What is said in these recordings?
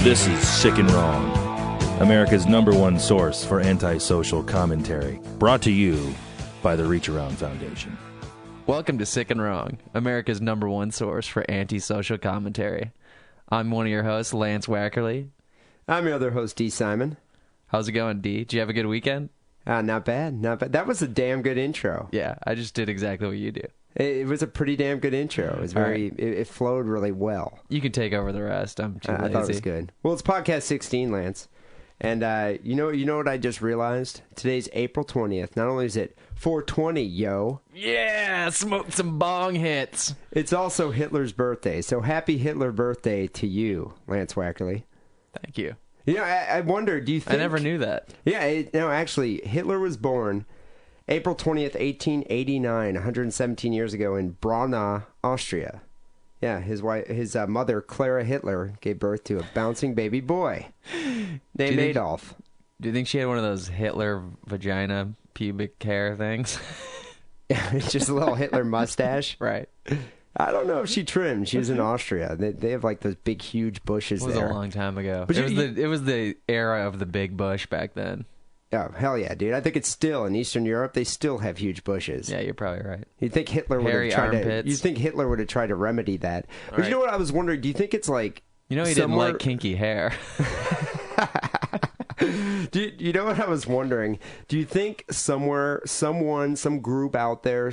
This is Sick and Wrong, America's #1 source for antisocial commentary. Brought to you by the Reach Around Foundation. Welcome to Sick and Wrong, America's #1 source for antisocial commentary. I'm one of your hosts, Lance Wackerly. I'm your other host, D. Simon. How's it going, D? Did you have a good weekend? Not bad, not bad. That was a damn good intro. Yeah, I just did exactly what you do. It was a pretty damn good intro. It was very. Right. It flowed really well. You can take over the rest. I'm too lazy. I thought it was good. Well, it's podcast 16, Lance, and you know what I just realized? Today's April 20th. Not only is it 420, yo. Yeah, smoke some bong hits. It's also Hitler's birthday. So happy Hitler birthday to you, Lance Wackerly. Thank you. You know, I wonder. Do you think? I never knew that. Yeah, no, actually, Hitler was born April 20th, 1889, 117 years ago in Braunau, Austria. Yeah, his mother, Clara Hitler, gave birth to a bouncing baby boy named Adolf. Do you think she had one of those Hitler vagina pubic hair things? Just a little Hitler mustache. Right. I don't know if she trimmed. She was in Austria. They have like those big, huge bushes It was there. a long time ago. But it was the era of the big bush back then. Oh, hell yeah, dude. I think it's still in Eastern Europe. They still have huge bushes. Yeah, you're probably right. You'd think Hitler would Hairy have tried armpits. You think Hitler would have tried to remedy that. But Right. you know what I was wondering? Do you think it's like You know he somewhere... didn't like kinky hair. You know what I was wondering? Do you think somewhere, some group out there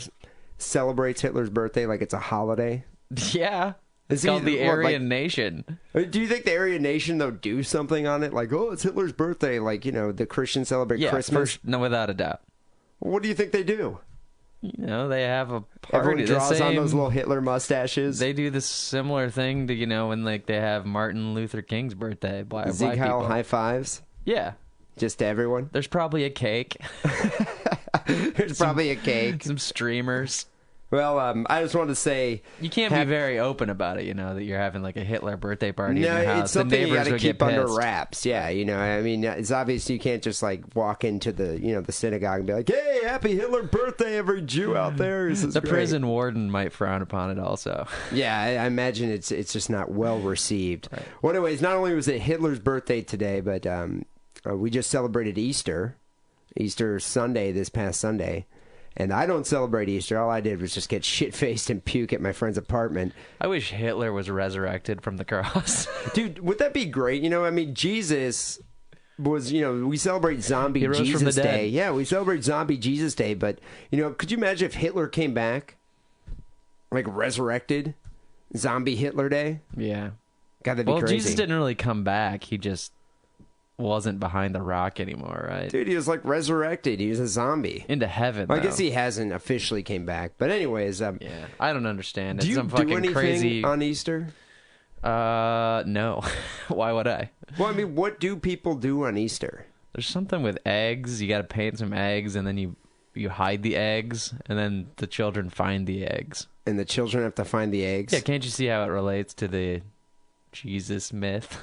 celebrates Hitler's birthday like it's a holiday? Yeah. It's Is called he- the what, Aryan like- Nation. Do you think the Aryan Nation, though, do something on it? Like, oh, it's Hitler's birthday. Like, you know, the Christians celebrate Yeah, Christmas. no, without a doubt. What do you think they do? You know, they have a party. Everyone draws the same, on those little Hitler mustaches. They do this similar thing to, you know, when like they have Martin Luther King's birthday. Black Sieg Heil people. high fives. Yeah. Just to everyone. There's probably a cake. There's probably a cake. Some streamers. Well, I just wanted to say... You can't be very open about it, you know, that you're having like a Hitler birthday party No, in your house. it's something the you neighbors got to would keep get under pissed. wraps. Yeah, you know, I mean, it's obvious you can't just like walk into the, you know, the synagogue and be like, "Hey, happy Hitler birthday, every Jew out there." This is The great. prison warden might frown upon it also. Yeah, I imagine it's just not well received. Right. Well, anyways, not only was it Hitler's birthday today, but we just celebrated Easter Sunday, this past Sunday. And I don't celebrate Easter. All I did was just get shit-faced and puke at my friend's apartment. I wish Hitler was resurrected from the cross. Dude, would that be great? You know, I mean, Jesus was, you know, we celebrate Zombie He rose from Jesus the dead. Day. Yeah, we celebrate Zombie Jesus Day. But, you know, could you imagine if Hitler came back? Like, resurrected? Zombie Hitler Day? Yeah. God, that'd be crazy. Jesus didn't really come back. He just wasn't behind the rock anymore, right? Dude, he was, like, resurrected. He was a zombie. Into heaven, Well, I though. guess he hasn't officially came back. But anyways, Yeah, I don't understand. do It's you some do fucking anything crazy. on Easter? No. Why would I? Well, I mean, what do people do on Easter? There's something with eggs. You got to paint some eggs, and then you hide the eggs, and then the children find the eggs. And the children have to find the eggs? Yeah, can't you see how it relates to the Jesus myth?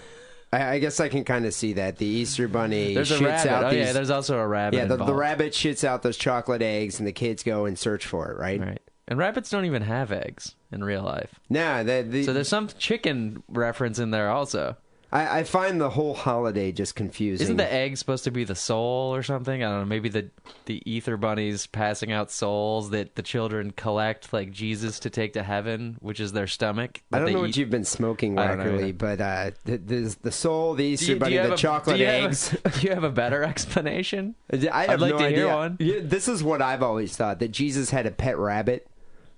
I guess I can kind of see that. The Easter Bunny There's a shits rabbit. out Oh, these... yeah, there's also a rabbit. Yeah, the involved. rabbit shits out those chocolate eggs, and the kids go and search for it, right? Right. And rabbits don't even have eggs in real life. Nah, So there's some chicken reference in there also. I find the whole holiday just confusing. Isn't the egg supposed to be the soul or something? I don't know. Maybe the ether bunnies passing out souls that the children collect, like Jesus, to take to heaven, which is their stomach. I don't know eat. what you've been smoking, I don't know Wackerly, either. but the soul, the Easter Do Bunny, you have the chocolate eggs. Do you have a better explanation? I have I'd like no to idea. hear one. Yeah, this is what I've always thought, that Jesus had a pet rabbit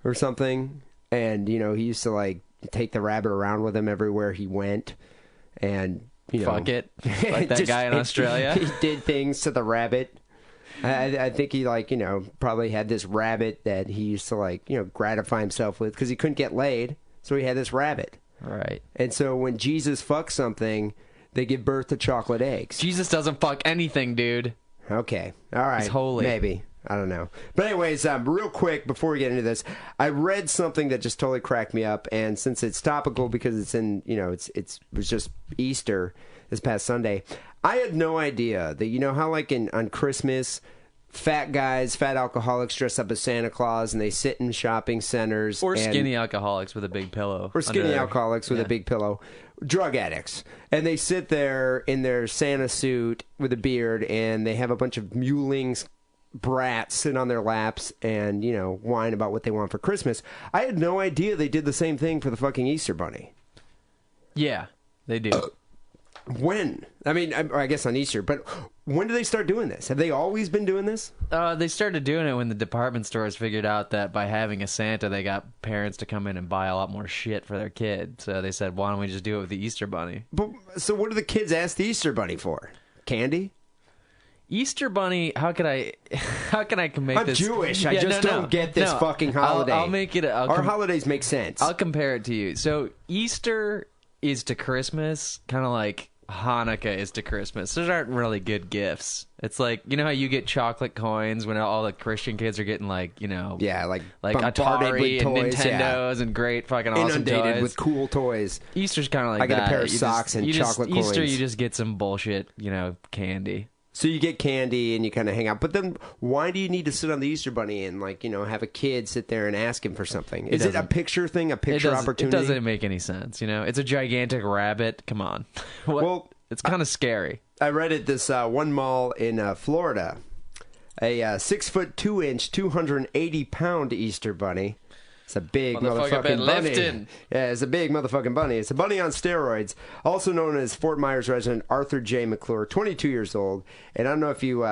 or something, and, you know, he used to, like, take the rabbit around with him everywhere he went, and... You know, Fuck it. Like that guy in Australia. He did things to the rabbit. I think he, like, you know, probably had this rabbit that he used to, like, you know, gratify himself with because he couldn't get laid. So he had this rabbit. Right. And so when Jesus fucks something, they give birth to chocolate eggs. Jesus doesn't fuck anything, dude. Okay. All right. He's holy. Maybe. I don't know. But anyways, real quick, before we get into this, I read something that just totally cracked me up. And since it's topical because it's in, you know, it was just Easter this past Sunday, I had no idea that, you know, how like on Christmas, fat guys, fat alcoholics dress up as Santa Claus and they sit in shopping centers. Or and, skinny alcoholics with a big pillow. Or skinny under- alcoholics with yeah. a big pillow. drug addicts, and they sit there in their Santa suit with a beard, and they have a bunch of mulings brats sit on their laps and, you know, whine about what they want for Christmas. I had no idea they did the same thing for the fucking Easter Bunny. Yeah, they do. When? I mean, I guess on Easter, but when did they start doing this? Have they always been doing this? They started doing it when the department stores figured out that by having a Santa, they got parents to come in and buy a lot more shit for their kid. So they said, why don't we just do it with the Easter Bunny? But so what do the kids ask the Easter Bunny for? Candy? Easter Bunny, how can I make I'm this? Jewish. I just don't get this fucking holiday. I'll make it. Our holidays make sense. I'll compare it to you. So Easter is to Christmas, kind of like Hanukkah is to Christmas. Those aren't really good gifts. It's like, you know how you get chocolate coins when all the Christian kids are getting like, you know, like Atari with and toys, Nintendos and great fucking awesome inundated toys. with cool toys. Easter's kind of like I got that. a pair of socks and chocolate coins. Easter, you just get some bullshit, you know, candy. So you get candy and you kind of hang out. But then why do you need to sit on the Easter Bunny and, like, you know, have a kid sit there and ask him for something? Is it a picture thing, a picture opportunity? It doesn't make any sense, you know? It's a gigantic rabbit. Come on. Well, it's kind of scary. I read at this one mall in Florida, a 6'2" 280-pound Easter Bunny. It's a big motherfucking bunny. Lifting. Yeah, it's a big motherfucking bunny. It's a bunny on steroids, also known as Fort Myers resident Arthur J. McClure, 22 years old. And I don't know if you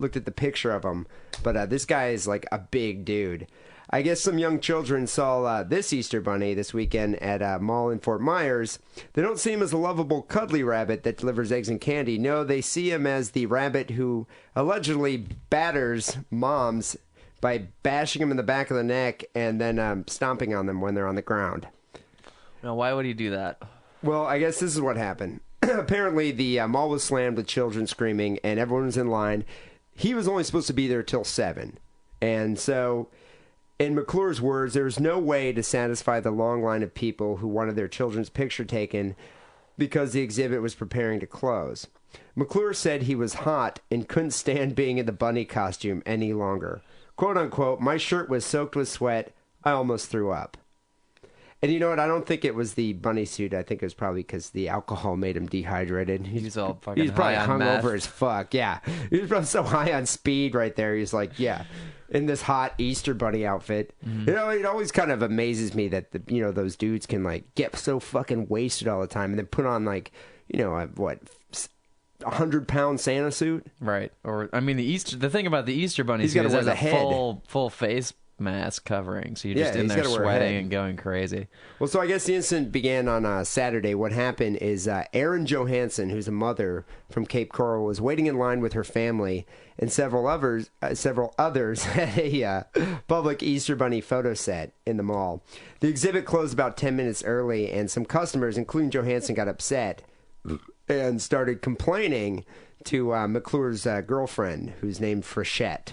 looked at the picture of him, but this guy is like a big dude. I guess some young children saw this Easter Bunny this weekend at a mall in Fort Myers. They don't see him as a lovable, cuddly rabbit that delivers eggs and candy. No, they see him as the rabbit who allegedly batters moms by bashing them in the back of the neck and then stomping on them when they're on the ground. Now, why would he do that? Well, I guess this is what happened. Apparently, the mall was slammed with children screaming, and everyone was in line. He was only supposed to be there till 7. And so, in McClure's words, there was no way to satisfy the long line of people who wanted their children's picture taken because the exhibit was preparing to close. McClure said he was hot and couldn't stand being in the bunny costume any longer. Quote unquote, my shirt was soaked with sweat. I almost threw up. And you know what? I don't think it was the bunny suit. I think it was probably because the alcohol made him dehydrated. He's all fucking He's probably high on hungover meth. as fuck. Yeah. He was probably so high on speed right there. He's like, yeah, in this hot Easter Bunny outfit. Mm-hmm. You know, it always kind of amazes me that, those dudes can, like, get so fucking wasted all the time and then put on, like, you know, a 100-pound Santa suit. Right. Or, I mean, the thing about the Easter Bunny He's gotta is it wear has the a head. full face mask covering, so you're just Yeah, in he's there gotta wear a sweating head. and going crazy. Well, so I guess the incident began on Saturday. What happened is Erin Johansson, who's a mother from Cape Coral, was waiting in line with her family, and several others at a public Easter Bunny photo set in the mall. The exhibit closed about 10 minutes early, and some customers, including Johansson, got upset and started complaining to McClure's girlfriend, who's named Frechette.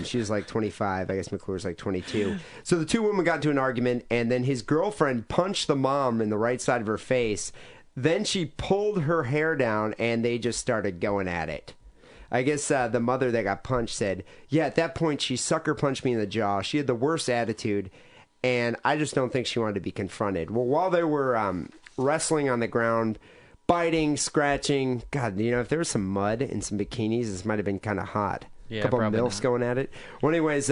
She was like 25. I guess McClure's like 22. So the two women got into an argument, and then his girlfriend punched the mom in the right side of her face. Then she pulled her hair down, and they just started going at it. I guess the mother that got punched said, yeah, at that point, she sucker punched me in the jaw. She had the worst attitude, and I just don't think she wanted to be confronted. Well, while they were wrestling on the ground, biting, scratching, God, you know, if there was some mud and some bikinis, this might have been kind of hot. Yeah, A couple of probably MILFs not. going at it. Well, anyways,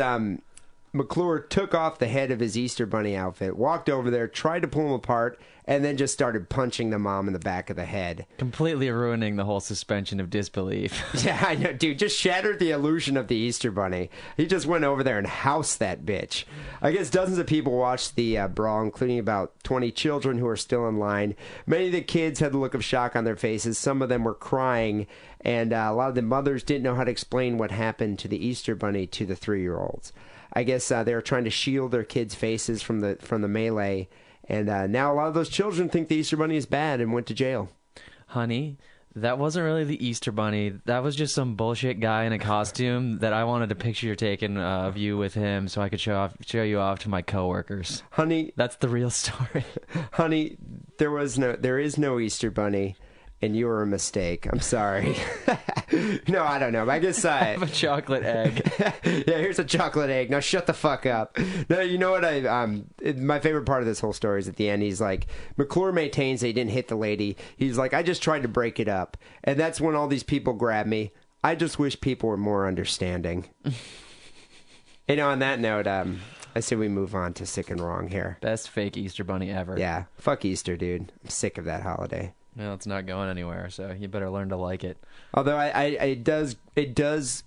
McClure took off the head of his Easter Bunny outfit, walked over there, tried to pull him apart, and then just started punching the mom in the back of the head. Completely ruining the whole suspension of disbelief. Yeah, I know, dude. Just shattered the illusion of the Easter Bunny. He just went over there and housed that bitch. I guess dozens of people watched the brawl, including about 20 children who are still in line. Many of the kids had the look of shock on their faces. Some of them were crying, and a lot of the mothers didn't know how to explain what happened to the Easter Bunny to the 3-year-olds. I guess they were trying to shield their kids' faces from the melee. And now a lot of those children think the Easter Bunny is bad and went to jail. Honey, that wasn't really the Easter Bunny. That was just some bullshit guy in a costume that I wanted a picture taken of you with him so I could show you off to my coworkers. Honey, That's the real story. honey, there is no Easter Bunny. and you were a mistake. I'm sorry. No, I don't know. I guess I have a chocolate egg. yeah, here's a chocolate egg. Now shut the fuck up. No, you know what? My favorite part of this whole story is at the end. He's like, McClure maintains they didn't hit the lady. He's like, I just tried to break it up, and that's when all these people grab me. I just wish people were more understanding. On that note, I say we move on to Sick and Wrong here. Best fake Easter bunny ever. Yeah, fuck Easter, dude. I'm sick of that holiday. No, it's not going anywhere, so you better learn to like it. Although it does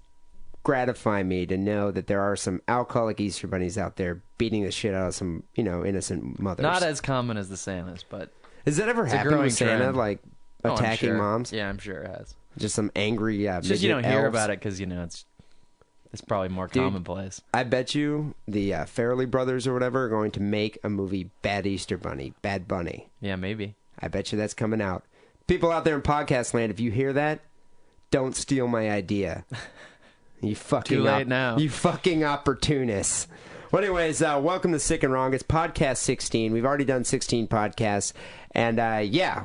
gratify me to know that there are some alcoholic Easter bunnies out there beating the shit out of some, innocent mothers. Not as common as the Santas, but has that ever happened with Santa, trend. like attacking moms? Yeah, I'm sure it has. Just some angry. It's just you don't hear about it because it's probably more commonplace. I bet you the Farrelly brothers or whatever are going to make a movie, Bad Easter Bunny, Bad Bunny. Yeah, maybe. I bet you that's coming out. People out there in podcast land, if you hear that, don't steal my idea. You fucking Too late now. You fucking opportunists. Well, anyways, welcome to Sick and Wrong. It's podcast 16. We've already done 16 podcasts, and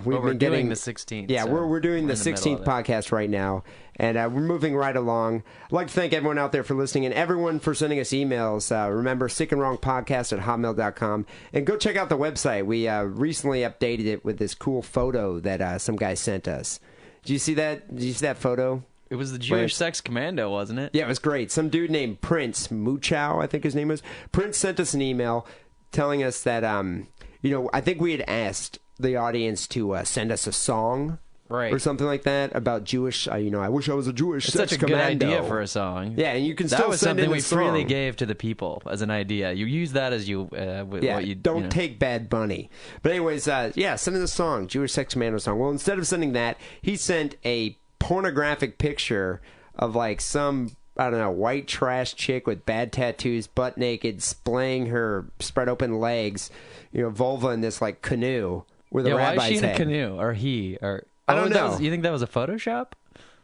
we've been doing the 16th. Yeah, so we're doing the in middle 16th of it. podcast right now, and we're moving right along. I'd like to thank everyone out there for listening and everyone for sending us emails. Remember, sickandwrongpodcast@hotmail.com, and go check out the website. We recently updated it with this cool photo that some guy sent us. Did you see that? Did you see that photo? It was the Jewish sex commando, wasn't it? Yeah, it was great. Some dude named Prince Muchow, I think his name was. Prince sent us an email telling us that, I think we had asked the audience to send us a song. Right. Or something like that about Jewish, I wish I was a Jewish It's sex such a good commando. idea for a song. Yeah, and you can that still was send something in we a song. freely gave to the people as an idea. You use that as Don't take Bad Bunny. But anyways, send in a song, Jewish sex commando song. Well, instead of sending that, he sent a pornographic picture of like some, I don't know, white trash chick with bad tattoos, butt naked, splaying her spread open legs, vulva in this like canoe with a rabbi's why is she in head. a canoe? Or he? Or I don't know. You think that was a Photoshop?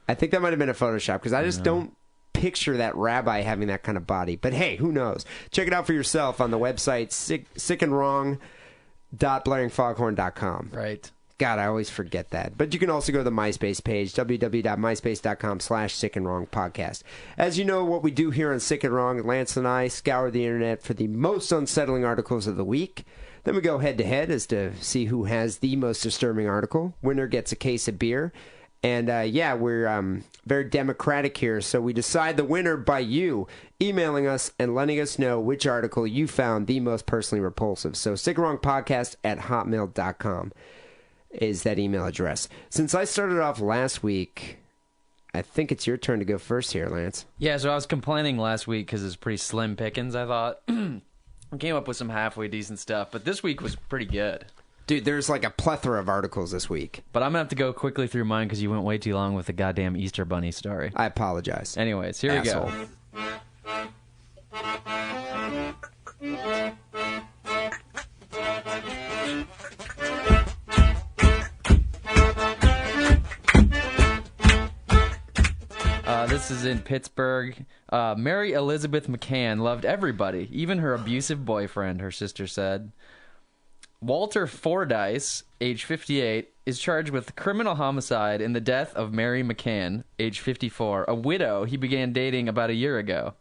I think that might have been a Photoshop because I just don't picture that rabbi having that kind of body. But hey, who knows? Check it out for yourself on the website sickandwrong.blaringfoghorn.com. Right. God, I always forget that. But you can also go to the MySpace page, www.myspace.com/sickandwrongpodcast. As you know, what we do here on Sick and Wrong, Lance and I scour the internet for the most unsettling articles of the week. Then we go head-to-head as to see who has the most disturbing article. Winner gets a case of beer. And, we're very democratic here, so we decide the winner by you emailing us and letting us know which article you found the most personally repulsive. So sickandwrongpodcast@hotmail.com. is that email address. Since I started off last week, I think it's your turn to go first here, Lance. Yeah, so I was complaining last week because it's pretty slim pickings, I thought. I came up with some halfway decent stuff, but this week was pretty good. Dude, there's like a plethora of articles this week. But I'm going to have to go quickly through mine because you went way too long with the goddamn Easter Bunny story. I apologize. Anyways, here Asshole. we go. This is in Pittsburgh. Mary Elizabeth McCann loved everybody, even her abusive boyfriend, her sister said. Walter Fordyce, age 58, is charged with criminal homicide in the death of Mary McCann, age 54, a widow he began dating about a year ago.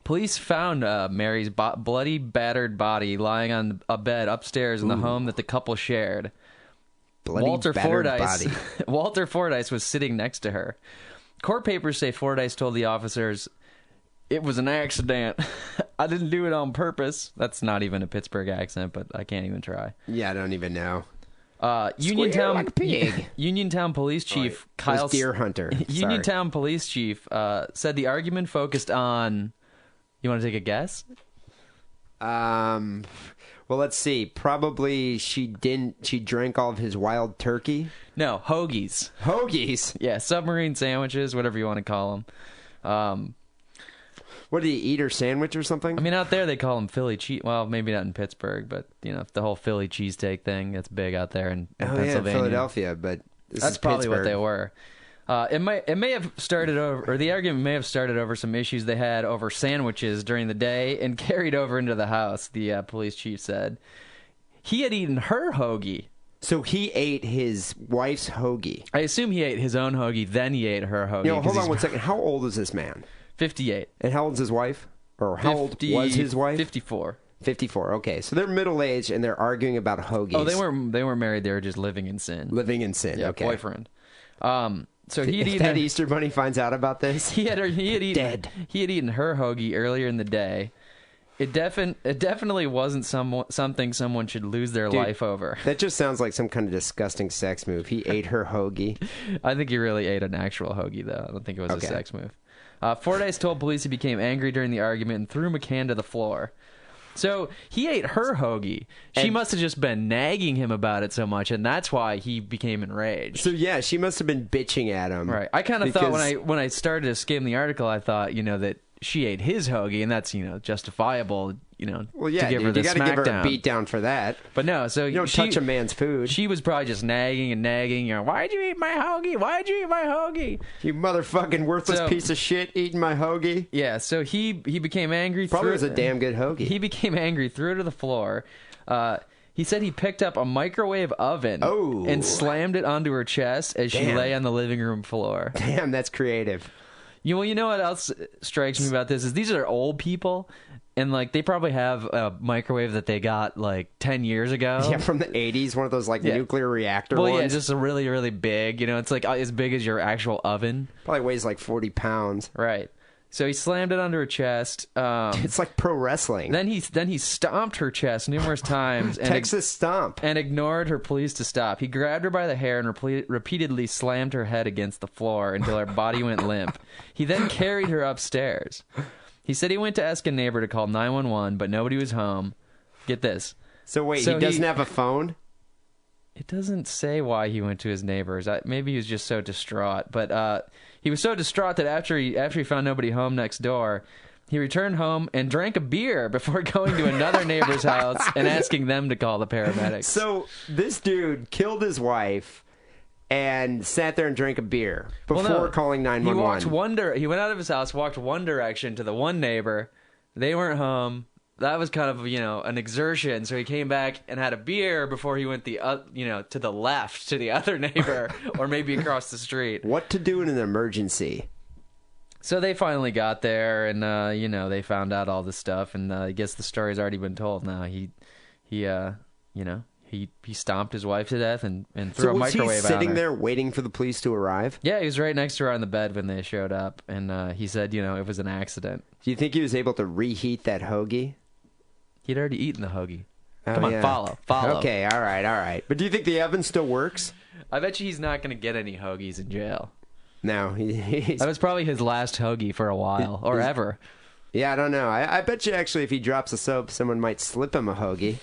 Police found Mary's bloody, battered body lying on a bed upstairs in the home that the couple shared. Bloody, battered body. Walter Fordyce was sitting next to her. Court papers say Fordyce told the officers, "It was an accident. I didn't do it on purpose." That's not even a Pittsburgh accent, but I can't even try. Yeah, I don't even know. Uniontown, like a pig. Uniontown Police Chief Kyle Deer Hunter. Uniontown Police Chief said the argument focused on. You want to take a guess? Well, let's see. Probably she drank all of his wild turkey. No, hoagies. Hoagies? Yeah, submarine sandwiches, whatever you want to call them. What, did he eat her sandwich or something? I mean, out there they call them Philly cheese. Well, maybe not in Pittsburgh, but the whole Philly cheesesteak thing, that's big out there in Pennsylvania. Yeah, Philadelphia, but that's probably what they were. It may have started over, or the argument may have started over some issues they had over sandwiches during the day and carried over into the house. The police chief said he had eaten her hoagie So he ate his wife's hoagie. I assume he ate his own hoagie, then he ate her hoagie. You know, hold 'cause on he's one second. How old is this man? 58. And how old is his wife? Or how old was his wife? 54. 54. Okay, so they're middle-aged and they're arguing about hoagies. Oh, they weren't married. They were just living in sin. Living in sin. Yeah, Okay. boyfriend. So he had If eaten that Easter Bunny finds out about this, he had eaten Dead. He had eaten her hoagie earlier in the day. It definitely wasn't something someone should lose their life over. that just sounds like some kind of disgusting sex move. He ate her hoagie. I think he really ate an actual hoagie, though. I don't think it was Okay. a sex move. Fordyce told police he became angry during the argument and threw McCann to the floor. So he ate her hoagie. She And- must have just been nagging him about it so much, and that's why he became enraged. So yeah, she must have been bitching at him. Right. I kind of thought because- when I started to skim the article, I thought, that she ate his hoagie, and that's, justifiable, Well, yeah, to give dude, her the you got to give her a smackdown. beat down for that. But no, so You don't touch a man's food. She was probably just nagging and nagging. Why'd you eat my hoagie? Why'd you eat my hoagie? You motherfucking worthless So- piece of shit eating my hoagie. Yeah. So he became angry. Probably threw was a it- damn good hoagie. He became angry, threw it to the floor. He said he picked up a microwave oven Oh. and slammed it onto her chest as she Damn. lay on the living room floor. Damn, that's creative. You know what else strikes me about this is these are old people, and like they probably have a microwave that they got like 10 years ago. Yeah, from the 80s, one of those like Yeah. nuclear reactor Well, ones. yeah, just a really, really big. It's like as big as your actual oven. Probably weighs like 40 pounds. Right. So he slammed it under her chest. It's like pro wrestling. Then he stomped her chest numerous times and Texas stomp. and ignored her pleas to stop. He grabbed her by the hair and repeatedly slammed her head against the floor until her body went limp. He then carried her upstairs. He said he went to ask a neighbor to call 911, but nobody was home. Get this. So wait, So he doesn't he- have a phone? It doesn't say why he went to his neighbors. Maybe he was just so distraught. But he was so distraught that after he found nobody home next door, he returned home and drank a beer before going to another neighbor's house and asking them to call the paramedics. So this dude killed his wife and sat there and drank a beer before Well, no. calling He 911. He went out of his house, walked one direction to the one neighbor. They weren't home. That was kind of an exertion. So he came back and had a beer before he went to the left to the other neighbor or maybe across the street. What to do in an emergency? So they finally got there, and they found out all this stuff, and I guess the story's already been told now. He stomped his wife to death and threw So a was he microwave at her. sitting there waiting for the police to arrive? Yeah, he was right next to her on the bed when they showed up, and he said, it was an accident. Do you think he was able to reheat that hoagie? He'd already eaten the hoagie. Oh, Come on, yeah. follow. Okay, all right. But do you think the oven still works? I bet you he's not going to get any hoagies in jail. No, he's... That was probably his last hoagie for a while, or ever. Yeah, I don't know. I bet you actually if he drops a soap, someone might slip him a hoagie.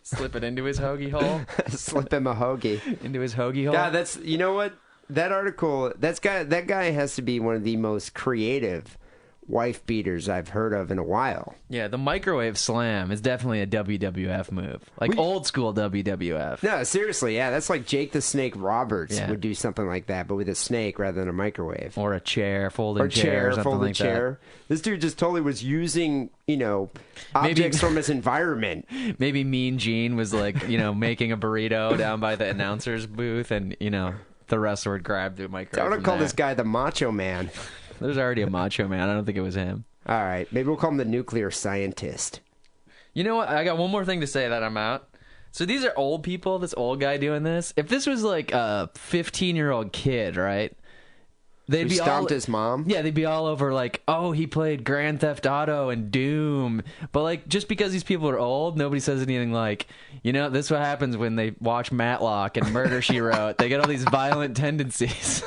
Slip it into his hoagie hole. Slip him a hoagie. Into his hoagie hole. God, that's, you know what? That article, that guy has to be one of the most creative wife beaters I've heard of in a while. Yeah, the microwave slam is definitely a WWF move. Like old school WWF. No, seriously, yeah, that's like Jake the Snake Roberts Yeah. would do something like that, but with a snake rather than a microwave. Or a chair, folding Or chair, or something folded like chair. This dude just totally was using, objects from his environment. that. Maybe Mean Gene was like, making a burrito down by the announcer's booth, and the wrestler would grab the microwave. I want to from call there. this guy the Macho Man. There's already a Macho Man. I don't think it was him. All right, maybe we'll call him the nuclear scientist. You know what? I got one more thing to say that I'm out. So these are old people, this old guy doing this. If this was like a 15-year-old kid, right? They'd Who be stomped all, his mom? Yeah, they'd be all over like, oh, he played Grand Theft Auto and Doom. But like, just because these people are old, nobody says anything like, this is what happens when they watch Matlock and Murder, She Wrote. They get all these violent tendencies.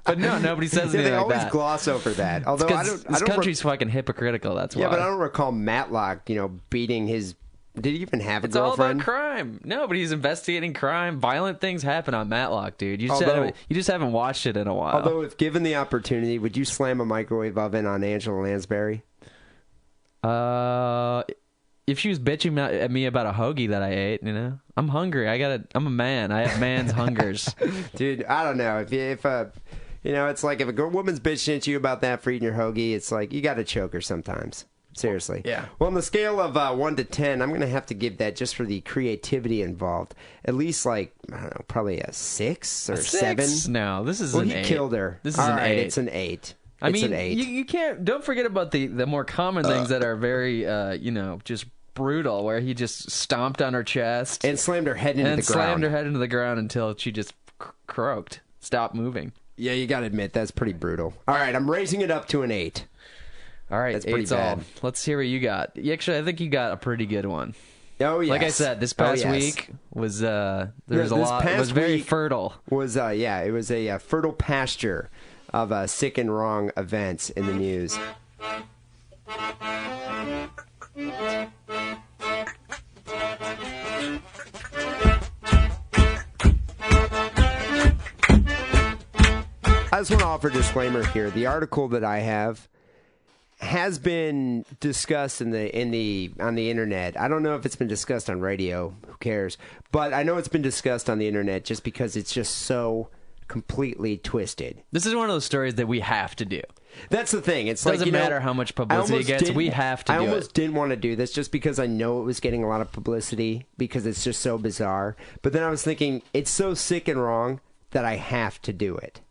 But no, nobody says Yeah, anything they like always that. gloss over that. Although I don't. This country's fucking hypocritical. That's why. Yeah, but I don't recall Matlock, beating his. Did he even have a It's all girlfriend? about crime. No, but he's investigating crime. Violent things happen on Matlock, dude. You just haven't watched it in a while. Although, if given the opportunity, would you slam a microwave oven on Angela Lansbury? If she was bitching at me about a hoagie that I ate, I'm hungry. I'm a man. I have man's hungers. Dude, I don't know. It's like if a woman's bitching at you about that for eating your hoagie, it's like you got to choke her sometimes. Seriously. Yeah. Well, on the scale of 1 to 10, I'm going to have to give that, just for the creativity involved, at least like, I don't know, probably a 6 or 7. No, this is Well, an he 8. killed her. This is All an right, 8. It's an 8. I It's mean, an 8. you can't. Don't forget about the more common things that are very, just brutal, where he just stomped on her chest And slammed her head into and the ground. slammed her head into the ground until she just croaked, stopped moving. Yeah, you got to admit, that's pretty brutal. All right, I'm raising it up to an 8. All right, That's pretty 8's all. bad. Let's hear what you got. Actually, I think you got a pretty good one. Oh, yes. Like I said, this Oh, past yes. week was there was a this lot. It past was very week fertile. Was it was a fertile pasture of sick and wrong events in the news. I just want to offer a disclaimer here. The article that I have has been discussed on the internet. I don't know if it's been discussed on radio. Who cares? But I know it's been discussed on the internet just because it's just so completely twisted. This is one of those stories that we have to do. That's the thing. It's Doesn't like, matter how much publicity it gets, we have to do it. I almost didn't want to do this just because I know it was getting a lot of publicity because it's just so bizarre. But then I was thinking, it's so sick and wrong that I have to do it.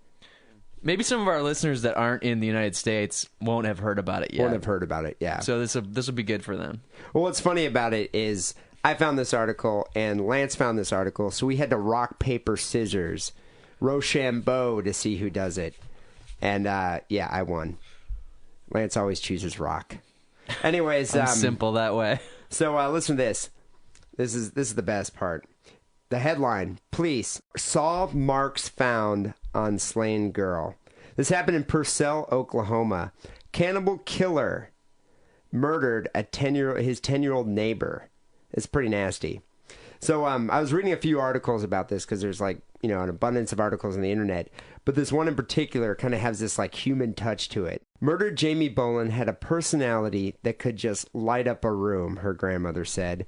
Maybe some of our listeners that aren't in the United States won't have heard about it yet. Won't have heard about it, yeah. So this will be good for them. Well, what's funny about it is I found this article and Lance found this article, so we had to rock, paper, scissors, Rochambeau to see who does it. And, yeah, I won. Lance always chooses rock. Anyways, I'm simple that way. So listen to this. This is the best part. The headline: Police saw marks found on slain girl. This happened in Purcell, Oklahoma. Cannibal killer murdered his 10-year-old neighbor. It's pretty nasty. So I was reading a few articles about this because there's an abundance of articles on the internet. But this one in particular kind of has this human touch to it. Murdered Jamie Boland had a personality that could just light up a room, her grandmother said.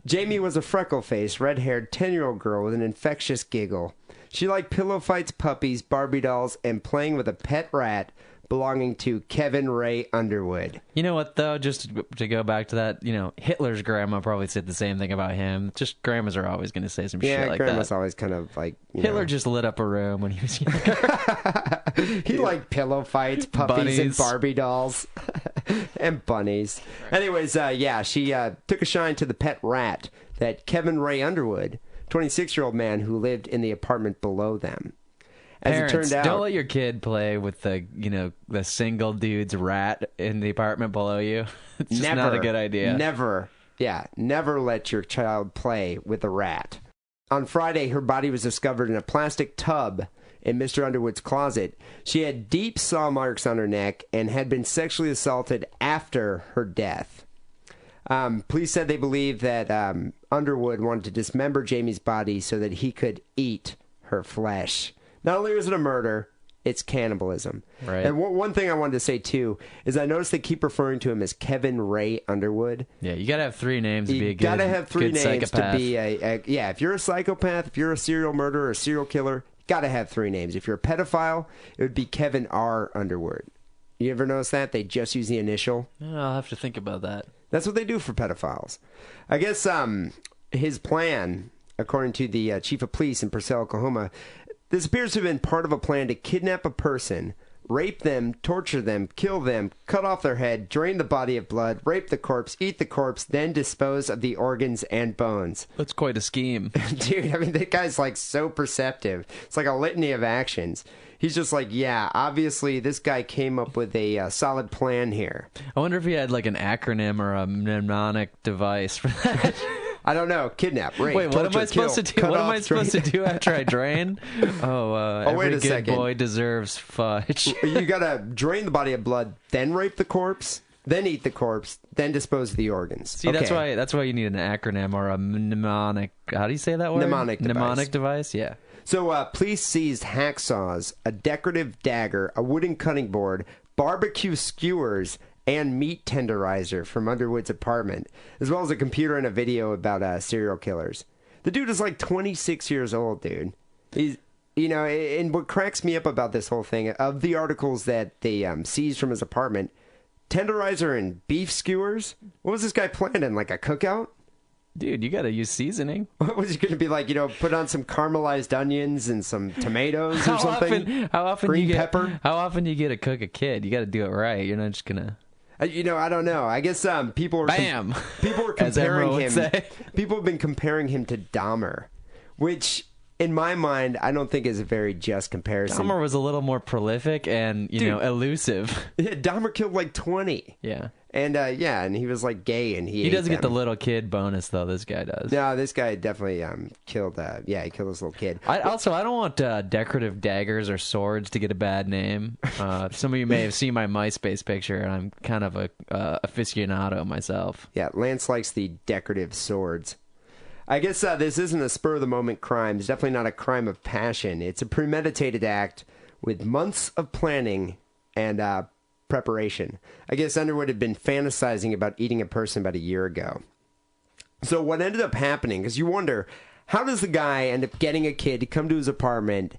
Jamie was a freckle-faced, red-haired 10-year-old girl with an infectious giggle. She liked pillow fights, puppies, Barbie dolls, and playing with a pet rat belonging to Kevin Ray Underwood. You know what, though? Just to go back to that, Hitler's grandma probably said the same thing about him. Just grandmas are always going to say some shit like that. Yeah, grandma's always kind of Hitler just lit up a room when he was younger. He liked pillow fights, puppies, Bunnies. and Barbie dolls. And bunnies. Anyways, she took a shine to the pet rat that Kevin Ray Underwood, 26-year-old man who lived in the apartment below them. As Parents, it turned out, don't let your kid play with the single dude's rat in the apartment below you. It's just not a good idea. Never let your child play with a rat. On Friday, her body was discovered in a plastic tub in Mr. Underwood's closet. She had deep saw marks on her neck and had been sexually assaulted after her death. Police said they believe that Underwood wanted to dismember Jamie's body so that he could eat her flesh. Not only was it a murder, it's cannibalism. Right. And one thing I wanted to say, too, is I noticed they keep referring to him as Kevin Ray Underwood. Yeah, you got to have 3 names to be a You good gotta have 3 good names psychopath. to be yeah, if you're a psychopath, if you're a serial murderer, a serial killer, gotta have 3 names. If you're a pedophile, it would be Kevin R. Underwood. You ever notice that? They just use the initial. I'll have to think about that. That's what they do for pedophiles. I guess his plan, according to the chief of police in Purcell, Oklahoma, this appears to have been part of a plan to kidnap a person, rape them, torture them, kill them, cut off their head, drain the body of blood, rape the corpse, eat the corpse, then dispose of the organs and bones. That's quite a scheme. Dude, I mean, that guy's so perceptive. It's like a litany of actions. He's just yeah, obviously this guy came up with a solid plan here. I wonder if he had an acronym or a mnemonic device for that. I don't know. Kidnap, rape, Wait, what am torture, I supposed kill, to do? cut What am off, I supposed to do after I drain? Every wait a good second. boy deserves fudge. You gotta drain the body of blood, then rape the corpse, then eat the corpse, then dispose of the organs. See, Okay. that's why you need an acronym or a mnemonic. How do you say that word? Mnemonic device. Mnemonic device. Yeah. So, police seized hacksaws, a decorative dagger, a wooden cutting board, barbecue skewers, and meat tenderizer from Underwood's apartment, as well as a computer and a video about serial killers. The dude is 26 years old, dude. He's, and what cracks me up about this whole thing, of the articles that they seized from his apartment, tenderizer and beef skewers. What was this guy planning? Like a cookout? Dude, you got to use seasoning. What was he going to be like? Put on some caramelized onions and some tomatoes or something. How often Green you get pepper. How often do you get to cook a kid? You got to do it right. You're not just gonna. I don't know. I guess people were Bam. People were As comparing Emerald would him. say. People have been comparing him to Dahmer, which in my mind I don't think is a very just comparison. Dahmer was a little more prolific and elusive. Yeah, Dahmer killed like 20. Yeah. And and he was like gay, and he doesn't ate get the them. little kid bonus though. This guy does. No, this guy definitely killed. He killed this little kid. I don't want decorative daggers or swords to get a bad name. Some of you may have seen my MySpace picture, and I'm kind of a aficionado myself. Yeah, Lance likes the decorative swords. I guess this isn't a spur of the moment crime. It's definitely not a crime of passion. It's a premeditated act with months of planning and preparation. I guess Underwood had been fantasizing about eating a person about a year ago. So what ended up happening, because you wonder, how does the guy end up getting a kid to come to his apartment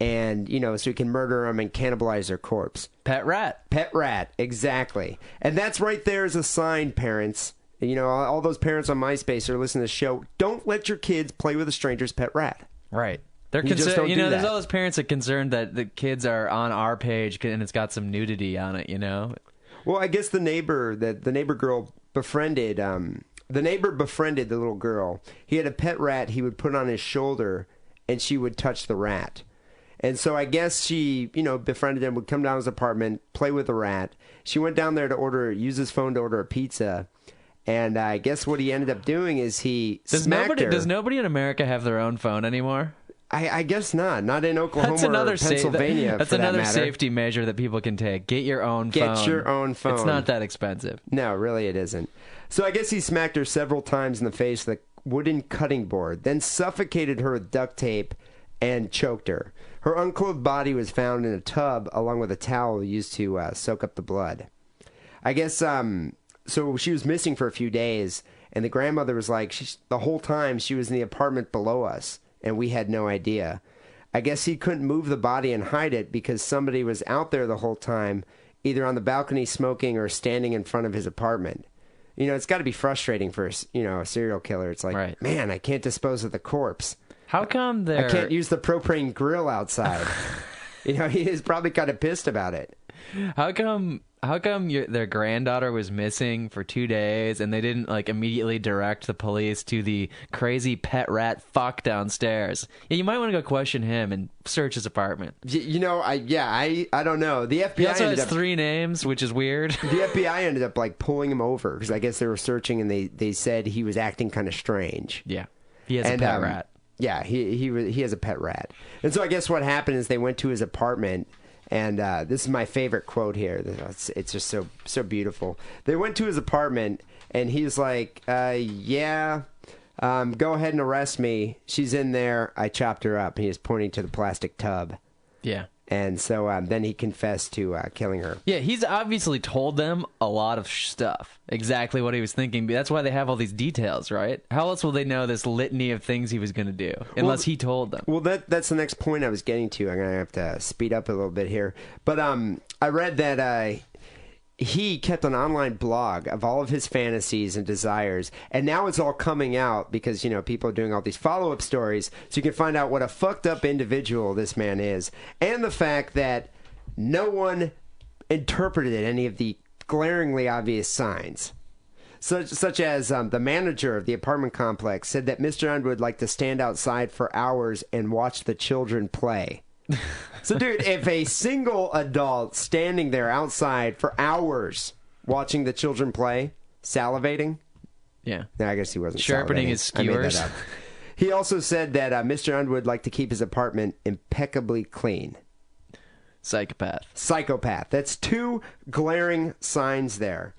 and, so he can murder him and cannibalize their corpse? Pet rat. Pet rat, exactly. And that's right there as a sign, parents. All those parents on MySpace are listening to the show. Don't let your kids play with a stranger's pet rat. Right. They're You just don't do there's that. all those parents that are concerned that the kids are on our page and it's got some nudity on it, Well, I guess the neighbor girl befriended the neighbor befriended the little girl. He had a pet rat he would put on his shoulder, and she would touch the rat. And so I guess she, befriended him, would come down to his apartment, play with the rat. She went down there to use his phone to order a pizza. And I guess what he ended up doing is he smacked her. Does nobody in America have their own phone anymore? I guess not. Not in Oklahoma That's another or Pennsylvania. That's for that another matter. safety measure that people can take. Get your own phone. Get your own phone. It's not that expensive. No, really it isn't. So I guess he smacked her several times in the face with a wooden cutting board, then suffocated her with duct tape and choked her. Her unclothed body was found in a tub along with a towel used to soak up the blood. I guess, so she was missing for a few days, and the grandmother was like, the whole time she was in the apartment below us, and we had no idea. I guess he couldn't move the body and hide it because somebody was out there the whole time, either on the balcony smoking or standing in front of his apartment. It's got to be frustrating for, a serial killer. It's like, Right. Man, I can't dispose of the corpse. How come I can't use the propane grill outside. He is probably kind of pissed about it. How come their granddaughter was missing for 2 days and they didn't immediately direct the police to the crazy pet rat fuck downstairs? Yeah, you might want to go question him and search his apartment. I don't know. The FBI He also ended has up 3 names, which is weird. The FBI ended up pulling him over because I guess they were searching and they said he was acting kind of strange. Yeah, he has a pet rat. Yeah, he has a pet rat. And so I guess what happened is they went to his apartment. And this is my favorite quote here. It's just so beautiful. They went to his apartment, and he's like, go ahead and arrest me. She's in there. I chopped her up. He is pointing to the plastic tub. Yeah. And so then he confessed to killing her. Yeah, he's obviously told them a lot of stuff. Exactly what he was thinking. That's why they have all these details, right? How else will they know this litany of things he was going to do unless he told them? Well, that's the next point I was getting to. I'm going to have to speed up a little bit here. But I read that he kept an online blog of all of his fantasies and desires, and now it's all coming out because people are doing all these follow-up stories, so you can find out what a fucked up individual this man is, and the fact that no one interpreted any of the glaringly obvious signs. Such as the manager of the apartment complex said that Mr. Underwood liked to stand outside for hours and watch the children play. So, dude, if a single adult standing there outside for hours watching the children play, salivating, Yeah. no, I guess he wasn't Sharpening salivating. his I made that skewers. up. He also said that Mr. Underwood liked to keep his apartment impeccably clean. Psychopath. That's 2 glaring signs there.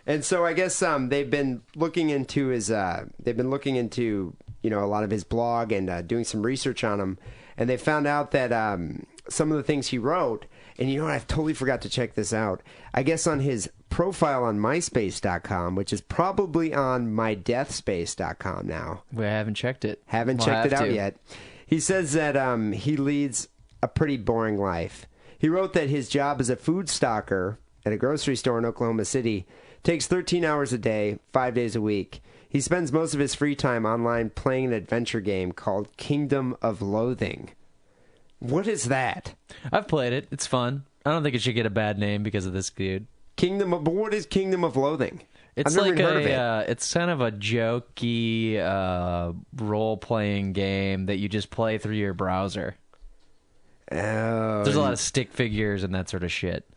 And so I guess they've been looking into his a lot of his blog and doing some research on him, and they found out that some of the things he wrote, and I totally forgot to check this out. I guess on his profile on MySpace.com, which is probably on MyDeathSpace.com now. We haven't checked it. Haven't We'll checked it have out to. yet. He says that he leads a pretty boring life. He wrote that his job as a food stalker at a grocery store in Oklahoma City, takes 13 hours a day, 5 days a week. He spends most of his free time online playing an adventure game called Kingdom of Loathing. What is that? I've played it. It's fun. I don't think it should get a bad name because of this dude. But what is Kingdom of Loathing? It's I've never like even heard of it. it's kind of a jokey role-playing game that you just play through your browser. Oh, There's a lot of stick figures and that sort of shit.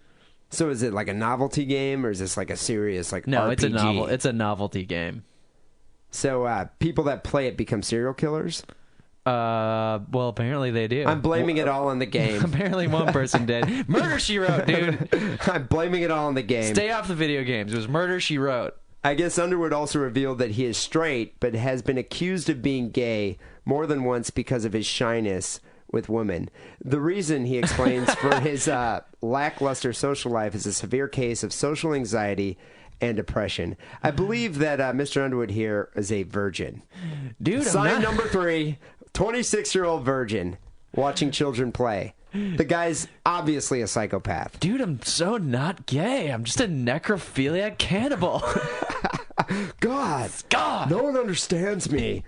So is it like a novelty game, or is this like a serious No, RPG? It's a novelty game. So people that play it become serial killers? Well, apparently they do. I'm blaming it all on the game. Apparently one person did. Murder, She Wrote, dude. I'm blaming it all on the game. Stay off the video games. It was Murder, She Wrote. I guess Underwood also revealed that he is straight, but has been accused of being gay more than once because of his shyness with women. The reason, he explains, for his lackluster social life is a severe case of social anxiety and depression. I believe that Mr. Underwood here is a virgin. Dude, Sign number 3, 26-year-old virgin watching children play. The guy's obviously a psychopath. Dude, I'm so not gay. I'm just a necrophiliac cannibal. God, God. no one understands me.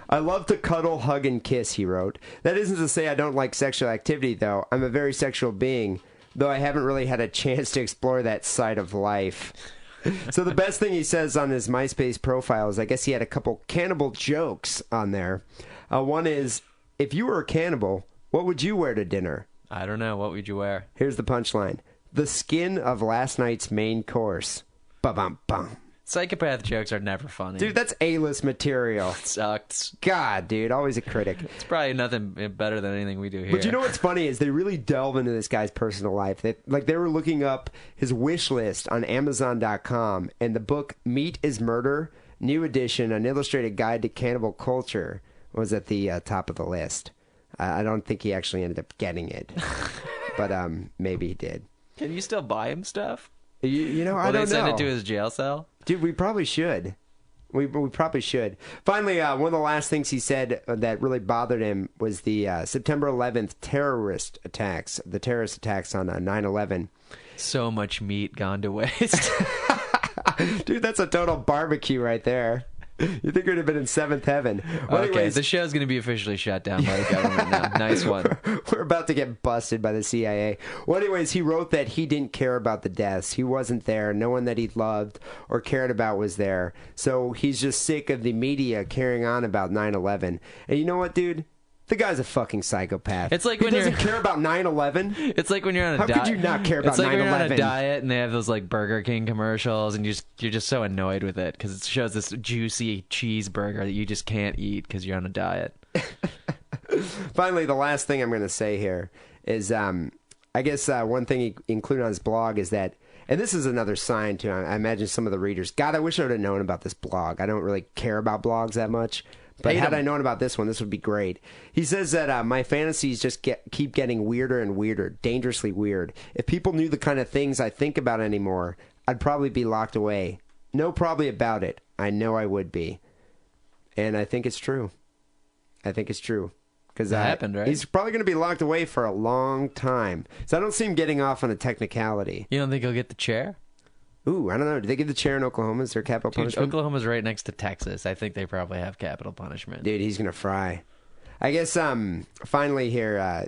I love to cuddle, hug, and kiss, he wrote. That isn't to say I don't like sexual activity, though. I'm a very sexual being, though I haven't really had a chance to explore that side of life. So the best thing he says on his MySpace profile is, I guess he had a couple cannibal jokes on there. One is, if you were a cannibal, what would you wear to dinner? I don't know. What would you wear? Here's the punchline. The skin of last night's main course. Ba-bum-bum. Psychopath jokes are never funny. Dude, that's A-list material. Sucks. God, dude, always a critic. It's probably nothing better than anything we do here. But you know what's funny is they really delve into this guy's personal life. They were looking up his wish list on Amazon.com, and the book Meat is Murder, New Edition, An Illustrated Guide to Cannibal Culture was at the top of the list. I don't think he actually ended up getting it, but maybe he did. Can you still buy him stuff? You know, I Will don't they send know. it to his jail cell? Dude, we probably should. We probably should. Finally, one of the last things he said that really bothered him was the September 11th terrorist attacks, the terrorist attacks on 9/11. So much meat gone to waste. Dude, that's a total barbecue right there. You think it would have been in seventh heaven. Well, Okay, anyways, the show's going to be officially shut down by the government now. Nice one. we're about to get busted by the CIA. Well, anyways, he wrote that he didn't care about the deaths. He wasn't there. No one that he loved or cared about was there. So he's just sick of the media carrying on about 9/11. And you know what, dude? The guy's a fucking psychopath. It's like he when doesn't you're- care about 9/11. It's like when you're on a How diet. could you not care about It's like when you're on a 9/11? diet and they have those like Burger King commercials, and you're just so annoyed with it because it shows this juicy cheeseburger that you just can't eat because you're on a diet. Finally, the last thing I'm going to say here is, I guess one thing he included on his blog is that, and this is another sign to, I imagine, some of the readers. God, I wish I would have known about this blog. I don't really care about blogs that much. But Hate had 'em. I known about this one, this would be great. He says that my fantasies just keep getting weirder and weirder, dangerously weird. If people knew the kind of things I think about anymore, I'd probably be locked away. No, probably about it. I know I would be. And I think it's true. I think it's true. Because That happened, right? he's probably going to be locked away for a long time. So I don't see him getting off on a technicality. You don't think he'll get the chair? Ooh, I don't know. Do they give the chair in Oklahoma? Is there capital Dude, punishment? Oklahoma's right next to Texas. I think they probably have capital punishment. Dude, he's gonna fry. I guess finally here,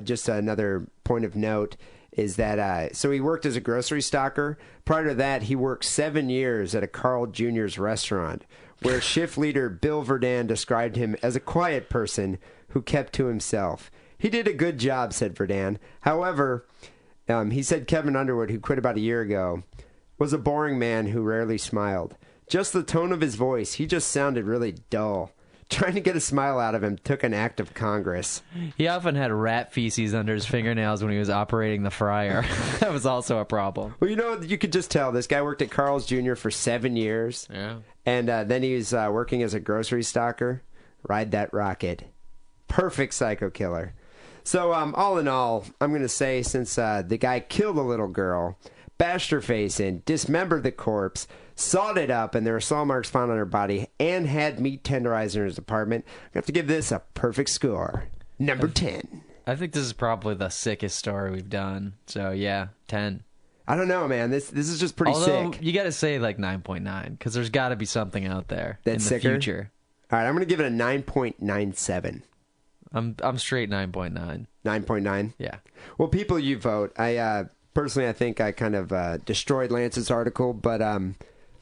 just another point of note is that so he worked as a grocery stocker. Prior to that, he worked 7 years at a Carl Jr.'s restaurant, where shift leader Bill Verdun described him as a quiet person who kept to himself. He did a good job, said Verdun. However, he said Kevin Underwood, who quit about a year ago, was a boring man who rarely smiled. Just the tone of his voice, he just sounded really dull. Trying to get a smile out of him took an act of Congress. He often had rat feces under his fingernails when he was operating the fryer. That was also a problem. Well, you know, you could just tell this guy worked at Carl's Jr. for 7 years. Yeah. And then he was working as a grocery stocker. Ride that rocket. Perfect psycho killer. So, all in all, I'm going to say, since the guy killed a little girl, bashed her face in, dismembered the corpse, sawed it up, and there were saw marks found on her body, and had meat tenderizer in his apartment, I have to give this a perfect score. Number 10. I think this is probably the sickest story we've done. So, yeah, 10. I don't know, man. This is just pretty Although, sick. you got to say like 9.9 because there's got to be something out there That's in the sicker? future. All right, I'm going to give it a 9.97. I'm straight 9.9. 9.9? Yeah. Well, people, you vote. I personally, I think I kind of destroyed Lance's article, but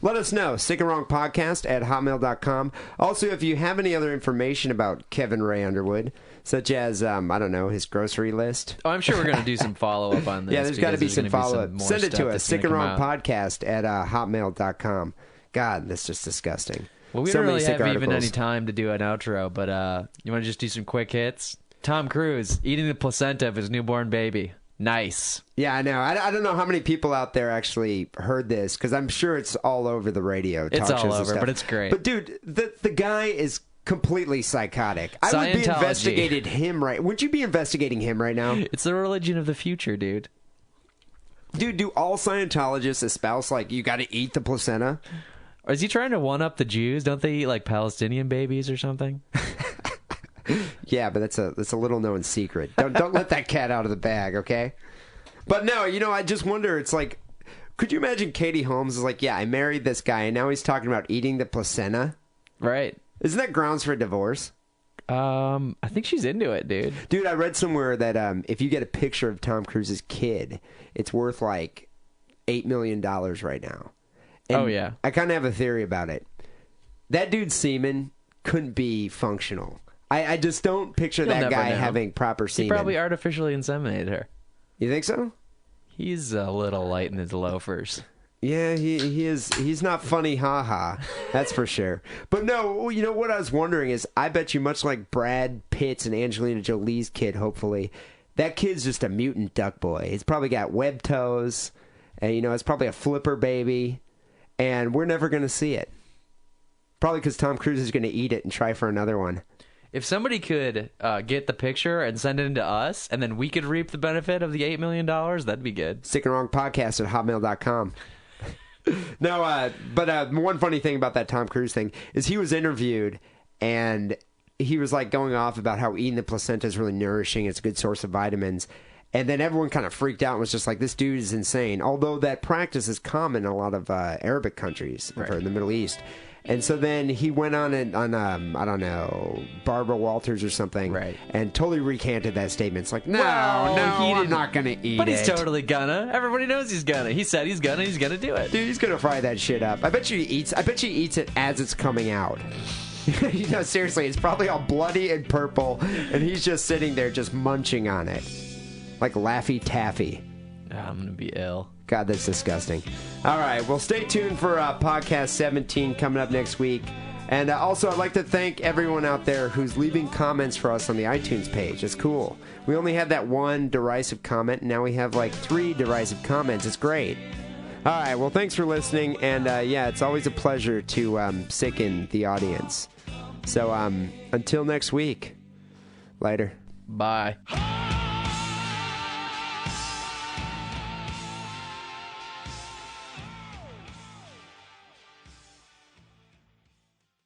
let us know. Sickandwrongpodcast at hotmail.com. Also, if you have any other information about Kevin Ray Underwood, such as, I don't know, his grocery list. Oh, I'm sure we're going to do some follow-up on this. Yeah, there's got to be some follow-up. more Send it stuff to us. that's gonna come out. Sickandwrongpodcast at hotmail.com. God, that's just disgusting. Well, we So don't many really sick have even articles. any time to do an outro, but you want to just do some quick hits? Tom Cruise eating the placenta of his newborn baby. Nice. Yeah, I know. I don't know how many people out there actually heard this, because I'm sure it's all over the radio. It's talk all shows and over, stuff. but it's great. But dude, the guy is completely psychotic. I would be Scientology. investigating him right. Would you be investigating him right now? It's the religion of the future, dude. Dude, do all Scientologists espouse like you got to eat the placenta? Or is he trying to one up the Jews? Don't they eat like Palestinian babies or something? Yeah, but that's a little known secret. Don't let that cat out of the bag, okay? But no, I just wonder. It's like, could you imagine Katie Holmes is like, yeah, I married this guy, and now he's talking about eating the placenta? Right. Isn't that grounds for a divorce? I think she's into it, dude. Dude, I read somewhere that if you get a picture of Tom Cruise's kid, it's worth like $8 million right now. And Oh, yeah. I kind of have a theory about it. That dude's semen couldn't be functional. I just don't picture You'll that never guy know. having proper He semen. probably artificially inseminated her. You think so? He's a little light in his loafers. Yeah, he is. He's not funny, haha. That's for sure. But no, what I was wondering is, I bet you, much like Brad Pitt's and Angelina Jolie's kid, hopefully, that kid's just a mutant duck boy. He's probably got web toes, and it's probably a flipper baby, and we're never going to see it. Probably because Tom Cruise is going to eat it and try for another one. If somebody could get the picture and send it in to us, and then we could reap the benefit of the $8 million, that'd be good. Sickandwrongpodcast at hotmail.com. No, but one funny thing about that Tom Cruise thing is he was interviewed, and he was like going off about how eating the placenta is really nourishing. It's a good source of vitamins. And then everyone kind of freaked out and was just like, this dude is insane. Although that practice is common in a lot of Arabic countries, Right. or in the Middle East. And so then he went on I don't know, Barbara Walters or something, Right. and totally recanted that statement. It's like, no, Well, he I'm didn't- not going to eat But it. he's totally gonna. Everybody knows he's gonna. He said he's gonna do it. Dude, he's gonna fry that shit up. I bet you he eats it as it's coming out. Seriously, it's probably all bloody and purple, and he's just sitting there just munching on it. Like Laffy Taffy. I'm gonna be ill. God, that's disgusting. All right, well, stay tuned for podcast 17 coming up next week. And also, I'd like to thank everyone out there who's leaving comments for us on the iTunes page. It's cool. We only had that one derisive comment, and now we have like 3 derisive comments. It's great. All right, well, thanks for listening. And yeah, it's always a pleasure to sicken the audience. So until next week, later. Bye.